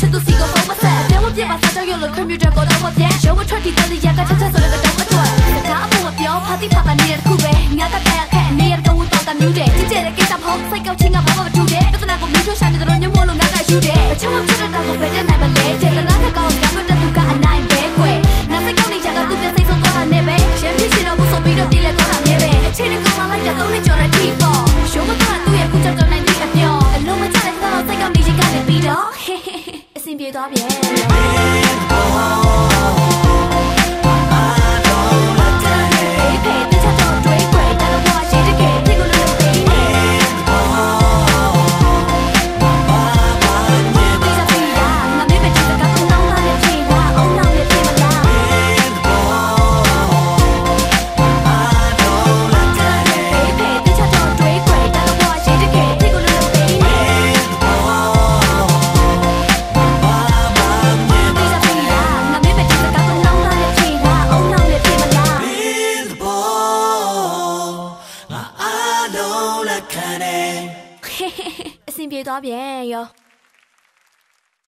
ချက်သူစီကိုပုံမဆက်ပြောမပြတ်ပါစားတော့ရလို့ computer ကိုတော့မပြတ်ရုံးမထွက်တီးတဲ့ရကချက်ချက်ဆိုလည်းတော့မထွက်စကားအပေါ်မပြောဖာတိဖာတာနေတဲ့ခုပဲငါကတဲ့အခက်နေရတော့တော့တမျိုးတဲ့ကြည့်ကြတဲ့ကိစ္စဖို့စိတ်ကောက်ချင်းကဘာမှမထူတဲ့ပြဿနာကိုမျိုးရှာနေတော့ညမို့လို့ငါကယူတဲ့အချုံမဖြစ်တဲ့တော့ပဲတဲ့နိုင်ပါလေတဲ့ငါကကောင်းကမတဲ့သူကအနိုင်ပဲကွယ်ငါစိတ်ကောက်နေကြတော့သူပြစိတ်ဆုံးသွားနေပဲရှမ်းဖြစ်စီတော့ဘူးဆိုပြီးတော့ပြေးလဲသွားတာမြဲပဲအချိန်နဲ့ကောင်းလာလိုက်တော့နေကြော်တဲ့ဒီပေါ့ရုံးမထွက်သူ့ရဲ့ခုချက်တော့နိုင်ပြီးအမျောအလုံးမချတဲ့တော့စိတ်ကောက်နေချင်ကနေပြီးတော့အဆင်ပြေသွားပြန်အဆင်ပြေသွားပြန်ရော